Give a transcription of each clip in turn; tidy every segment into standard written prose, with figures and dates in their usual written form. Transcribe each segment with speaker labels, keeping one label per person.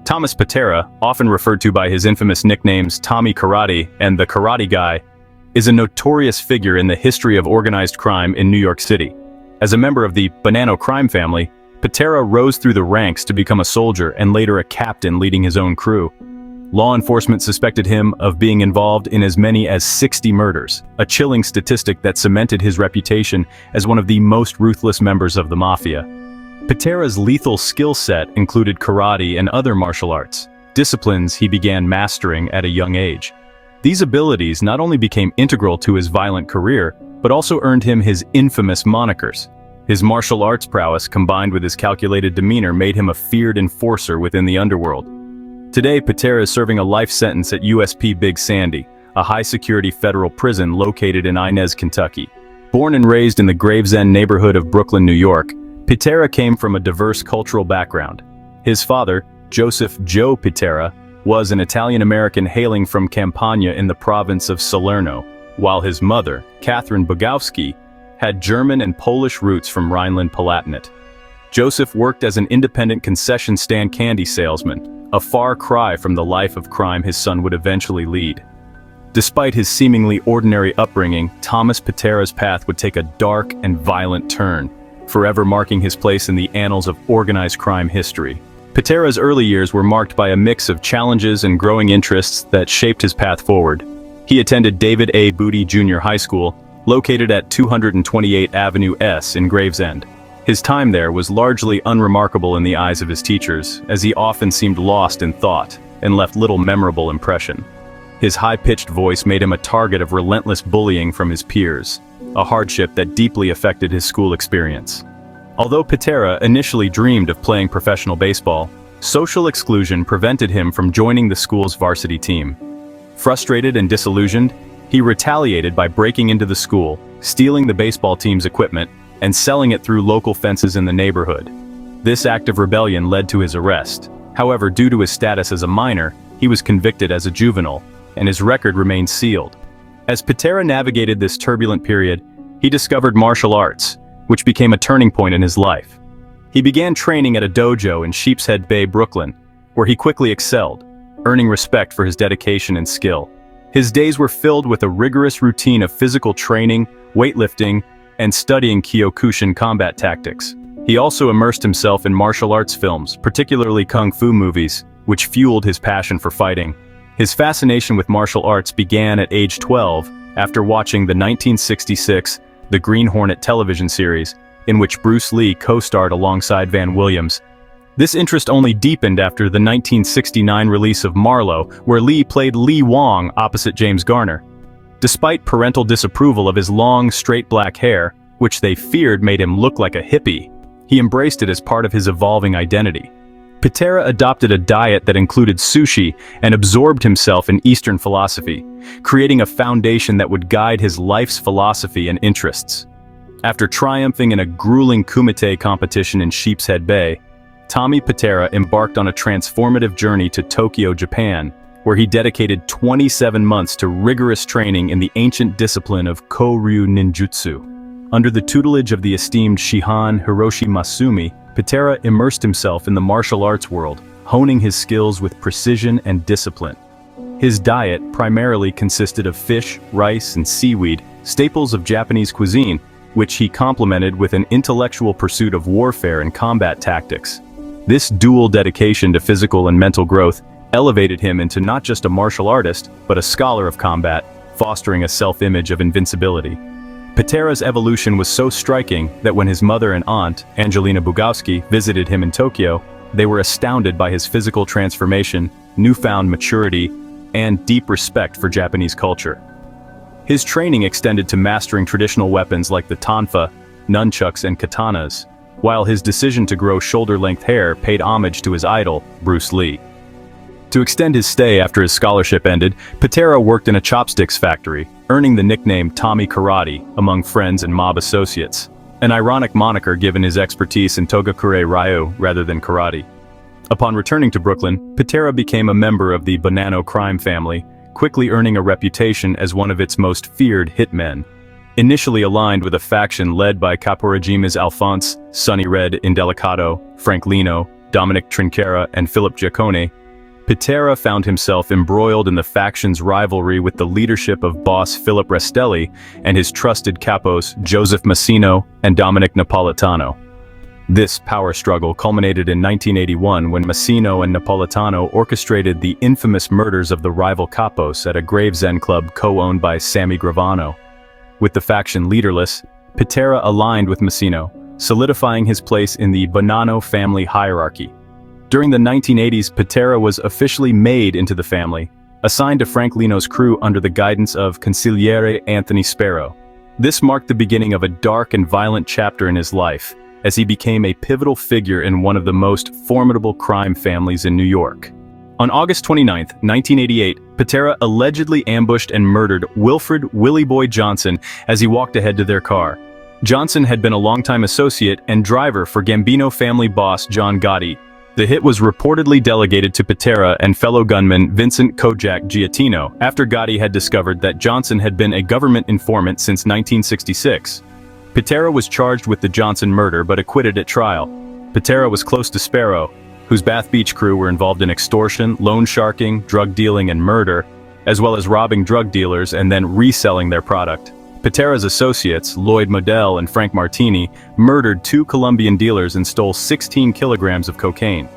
Speaker 1: Thomas Pitera, often referred to by his infamous nicknames Tommy Karate and the Karate Guy, is a notorious figure in the history of organized crime in New York City. As a member of the Bonanno crime family, Pitera rose through the ranks to become a soldier and later a captain leading his own crew. Law enforcement suspected him of being involved in as many as 60 murders, a chilling statistic that cemented his reputation as one of the most ruthless members of the Mafia. Pitera's lethal skill set included karate and other martial arts, disciplines he began mastering at a young age. These abilities not only became integral to his violent career, but also earned him his infamous monikers. His martial arts prowess combined with his calculated demeanor made him a feared enforcer within the underworld. Today, Pitera is serving a life sentence at USP Big Sandy, a high-security federal prison located in Inez, Kentucky. Born and raised in the Gravesend neighborhood of Brooklyn, New York, Pitera came from a diverse cultural background. His father, Joseph "Joe" Pitera, was an Italian-American hailing from Campania in the province of Salerno, while his mother, Catherine Bogowski, had German and Polish roots from Rhineland-Palatinate. Joseph worked as an independent concession stand candy salesman, a far cry from the life of crime his son would eventually lead. Despite his seemingly ordinary upbringing, Thomas Pitera's path would take a dark and violent turn, forever marking his place in the annals of organized crime history. Pitera's early years were marked by a mix of challenges and growing interests that shaped his path forward. He attended David A. Booty Jr. High School, located at 228 Avenue S in Gravesend. His time there was largely unremarkable in the eyes of his teachers, as he often seemed lost in thought and left little memorable impression. His high-pitched voice made him a target of relentless bullying from his peers, a hardship that deeply affected his school experience. Although Pitera initially dreamed of playing professional baseball, social exclusion prevented him from joining the school's varsity team. Frustrated and disillusioned, he retaliated by breaking into the school, stealing the baseball team's equipment, and selling it through local fences in the neighborhood. This act of rebellion led to his arrest. However, due to his status as a minor, he was convicted as a juvenile, and his record remained sealed. As Pitera navigated this turbulent period, he discovered martial arts, which became a turning point in his life. He began training at a dojo in Sheepshead Bay, Brooklyn, where he quickly excelled, earning respect for his dedication and skill. His days were filled with a rigorous routine of physical training, weightlifting, and studying Kyokushin combat tactics. He also immersed himself in martial arts films, particularly kung fu movies, which fueled his passion for fighting. His fascination with martial arts began at age 12 after watching the 1966 The Green Hornet television series, in which Bruce Lee co-starred alongside Van Williams. This interest only deepened after the 1969 release of Marlowe, where Lee played Lee Wong opposite James Garner. Despite parental disapproval of his long, straight black hair, which they feared made him look like a hippie, he embraced it as part of his evolving identity. Pitera adopted a diet that included sushi and absorbed himself in Eastern philosophy, creating a foundation that would guide his life's philosophy and interests. After triumphing in a grueling kumite competition in Sheepshead Bay, Tommy Pitera embarked on a transformative journey to Tokyo, Japan, where he dedicated 27 months to rigorous training in the ancient discipline of Koryu ninjutsu. Under the tutelage of the esteemed Shihan Hiroshi Masumi, Pitera immersed himself in the martial arts world, honing his skills with precision and discipline. His diet primarily consisted of fish, rice, and seaweed, staples of Japanese cuisine, which he complemented with an intellectual pursuit of warfare and combat tactics. This dual dedication to physical and mental growth elevated him into not just a martial artist, but a scholar of combat, fostering a self-image of invincibility. Pitera's evolution was so striking that when his mother and aunt, Angelina Bugowski, visited him in Tokyo, they were astounded by his physical transformation, newfound maturity, and deep respect for Japanese culture. His training extended to mastering traditional weapons like the tonfa, nunchucks, and katanas, while his decision to grow shoulder-length hair paid homage to his idol, Bruce Lee. To extend his stay after his scholarship ended, Pitera worked in a chopsticks factory, earning the nickname Tommy Karate among friends and mob associates, an ironic moniker given his expertise in Togakure Ryu rather than karate. Upon returning to Brooklyn, Pitera became a member of the Bonanno crime family, quickly earning a reputation as one of its most feared hitmen. Initially aligned with a faction led by Caporegime's Alphonse, Sonny Red Indelicato, Frank Lino, Dominic Trinchera, and Philip Giacone, Pitera found himself embroiled in the faction's rivalry with the leadership of boss Philip Restelli and his trusted capos Joseph Massino and Dominic Napolitano. This power struggle culminated in 1981 when Massino and Napolitano orchestrated the infamous murders of the rival capos at a Gravesend club co-owned by Sammy Gravano. With the faction leaderless, Pitera aligned with Massino, solidifying his place in the Bonanno family hierarchy. During the 1980s, Pitera was officially made into the family, assigned to Frank Lino's crew under the guidance of Consigliere Anthony Sparrow. This marked the beginning of a dark and violent chapter in his life, as he became a pivotal figure in one of the most formidable crime families in New York. On August 29, 1988, Pitera allegedly ambushed and murdered Wilfred "Willie Boy" Johnson as he walked ahead to their car. Johnson had been a longtime associate and driver for Gambino family boss John Gotti. The hit was reportedly delegated to Pitera and fellow gunman Vincent Kojak Giattino after Gotti had discovered that Johnson had been a government informant since 1966. Pitera was charged with the Johnson murder but acquitted at trial. Pitera was close to Sparrow, whose Bath Beach crew were involved in extortion, loan sharking, drug dealing, and murder, as well as robbing drug dealers and then reselling their product. Pitera's associates, Lloyd Modell and Frank Martini, murdered 2 Colombian dealers and stole 16 kilograms of cocaine.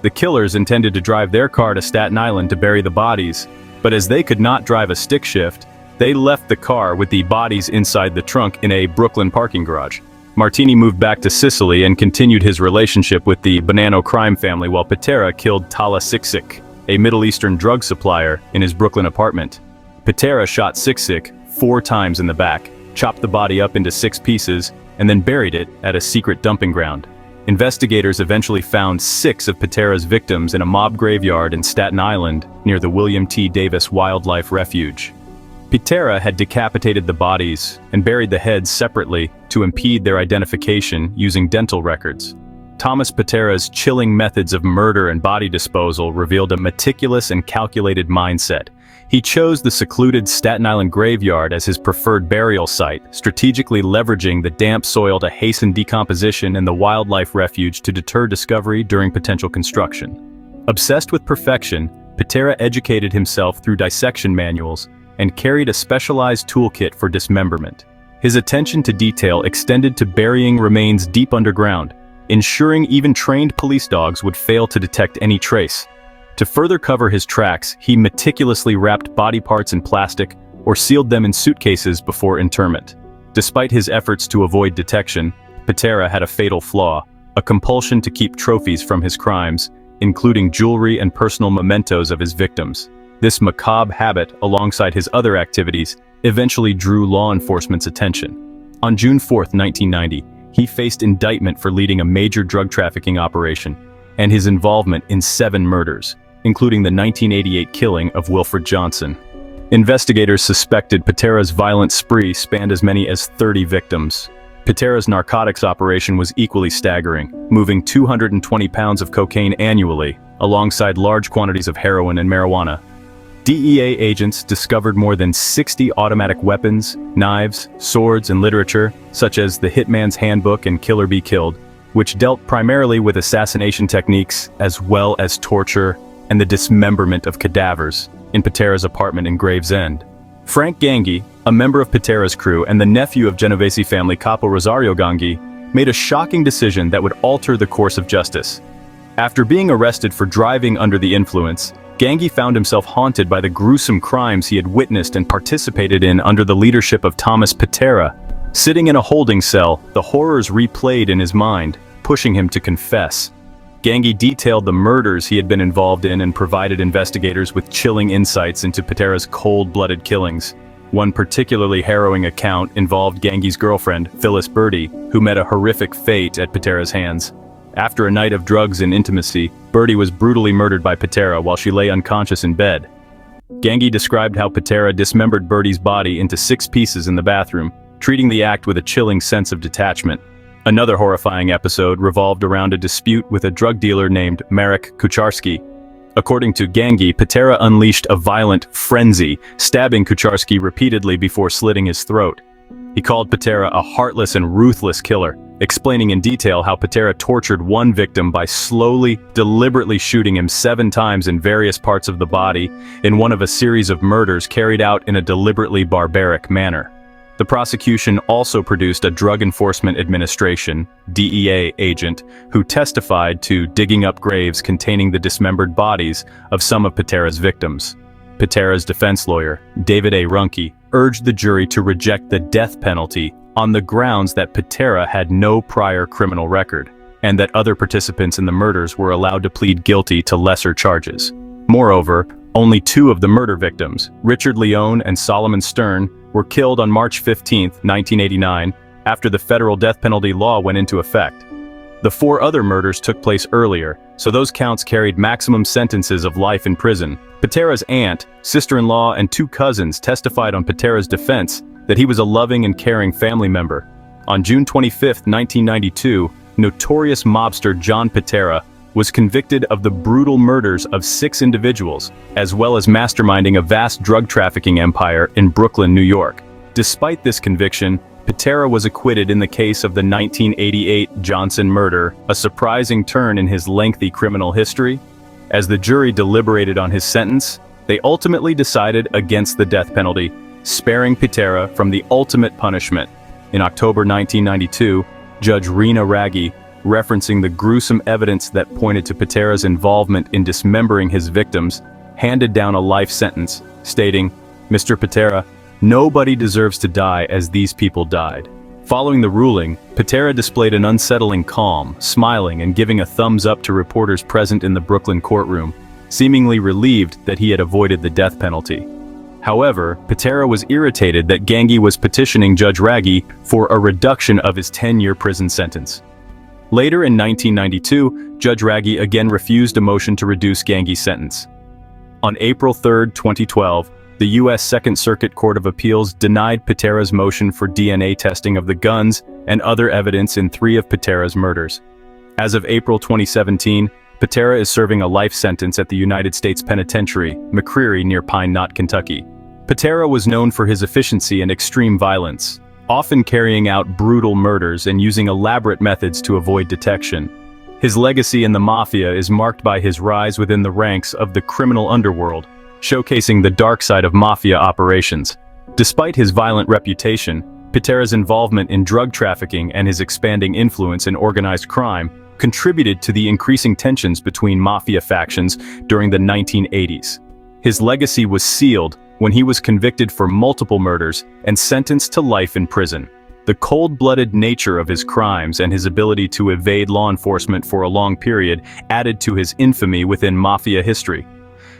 Speaker 1: The killers intended to drive their car to Staten Island to bury the bodies, but as they could not drive a stick shift, they left the car with the bodies inside the trunk in a Brooklyn parking garage. Martini moved back to Sicily and continued his relationship with the Bonanno crime family while Pitera killed Tala Siksik, a Middle Eastern drug supplier, in his Brooklyn apartment. Pitera shot Siksik 4 times in the back, chopped the body up into 6 pieces, and then buried it at a secret dumping ground. Investigators eventually found 6 of Pitera's victims in a mob graveyard in Staten Island near the William T. Davis Wildlife Refuge. Pitera had decapitated the bodies and buried the heads separately to impede their identification using dental records. Thomas Pitera's chilling methods of murder and body disposal revealed a meticulous and calculated mindset. He chose the secluded Staten Island graveyard as his preferred burial site, strategically leveraging the damp soil to hasten decomposition and the wildlife refuge to deter discovery during potential construction. Obsessed with perfection, Pitera educated himself through dissection manuals and carried a specialized toolkit for dismemberment. His attention to detail extended to burying remains deep underground, ensuring even trained police dogs would fail to detect any trace. To further cover his tracks, he meticulously wrapped body parts in plastic or sealed them in suitcases before interment. Despite his efforts to avoid detection, Pitera had a fatal flaw: a compulsion to keep trophies from his crimes, including jewelry and personal mementos of his victims. This macabre habit, alongside his other activities, eventually drew law enforcement's attention. On June 4, 1990, he faced indictment for leading a major drug trafficking operation and his involvement in 7 murders, including the 1988 killing of Wilfred Johnson. Investigators suspected Pitera's violent spree spanned as many as 30 victims. Pitera's narcotics operation was equally staggering, moving 220 pounds of cocaine annually, alongside large quantities of heroin and marijuana. DEA agents discovered more than 60 automatic weapons, knives, swords, and literature, such as the Hitman's Handbook and Killer Be Killed, which dealt primarily with assassination techniques as well as torture and the dismemberment of cadavers, in Pitera's apartment in Gravesend. Frank Ganghi, a member of Pitera's crew and the nephew of Genovese family capo Rosario Ganghi, made a shocking decision that would alter the course of justice. After being arrested for driving under the influence, Ganghi found himself haunted by the gruesome crimes he had witnessed and participated in under the leadership of Thomas Pitera. Sitting in a holding cell, the horrors replayed in his mind, pushing him to confess. Ganghi detailed the murders he had been involved in and provided investigators with chilling insights into Pitera's cold-blooded killings. One particularly harrowing account involved Ganghi's girlfriend, Phyllis Birdie, who met a horrific fate at Pitera's hands. After a night of drugs and intimacy, Birdie was brutally murdered by Pitera while she lay unconscious in bed. Ganghi described how Pitera dismembered Birdie's body into 6 pieces in the bathroom, treating the act with a chilling sense of detachment. Another horrifying episode revolved around a dispute with a drug dealer named Marek Kucharski. According to Ganghi, Pitera unleashed a violent frenzy, stabbing Kucharski repeatedly before slitting his throat. He called Pitera a heartless and ruthless killer, explaining in detail how Pitera tortured one victim by slowly, deliberately shooting him 7 times in various parts of the body in one of a series of murders carried out in a deliberately barbaric manner. The prosecution also produced a Drug Enforcement Administration (DEA) agent who testified to digging up graves containing the dismembered bodies of some of Pitera's victims. Pitera's defense lawyer, David A. Runke, urged the jury to reject the death penalty on the grounds that Pitera had no prior criminal record, and that other participants in the murders were allowed to plead guilty to lesser charges. Moreover, only 2 of the murder victims, Richard Leone and Solomon Stern, were killed on March 15, 1989, after the federal death penalty law went into effect. The 4 other murders took place earlier, so those counts carried maximum sentences of life in prison. Pitera's aunt, sister-in-law, and 2 cousins testified on Pitera's defense that he was a loving and caring family member. On June 25, 1992, notorious mobster John Pitera was convicted of the brutal murders of 6 individuals, as well as masterminding a vast drug trafficking empire in Brooklyn, New York. Despite this conviction, Pitera was acquitted in the case of the 1988 Johnson murder, a surprising turn in his lengthy criminal history. As the jury deliberated on his sentence, they ultimately decided against the death penalty, sparing Pitera from the ultimate punishment. In October 1992, Judge Rena Raggi, referencing the gruesome evidence that pointed to Pitera's involvement in dismembering his victims, handed down a life sentence, stating, "Mr. Pitera, nobody deserves to die as these people died." Following the ruling, Pitera displayed an unsettling calm, smiling and giving a thumbs up to reporters present in the Brooklyn courtroom, seemingly relieved that he had avoided the death penalty. However, Pitera was irritated that Gangi was petitioning Judge Raggi for a reduction of his 10-year prison sentence. Later in 1992, Judge Raggi again refused a motion to reduce Gangi's sentence. On April 3, 2012, the U.S. Second Circuit Court of Appeals denied Pitera's motion for DNA testing of the guns and other evidence in 3 of Pitera's murders. As of April 2017, Pitera is serving a life sentence at the United States Penitentiary, McCreary near Pine Knot, Kentucky. Pitera was known for his efficiency and extreme violence, often carrying out brutal murders and using elaborate methods to avoid detection. His legacy in the Mafia is marked by his rise within the ranks of the criminal underworld, showcasing the dark side of Mafia operations. Despite his violent reputation, Pitera's involvement in drug trafficking and his expanding influence in organized crime contributed to the increasing tensions between Mafia factions during the 1980s. His legacy was sealed when he was convicted for multiple murders and sentenced to life in prison. The cold-blooded nature of his crimes and his ability to evade law enforcement for a long period added to his infamy within Mafia history.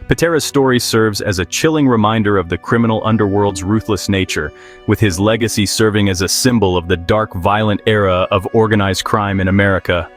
Speaker 1: Pitera's story serves as a chilling reminder of the criminal underworld's ruthless nature, with his legacy serving as a symbol of the dark, violent era of organized crime in America.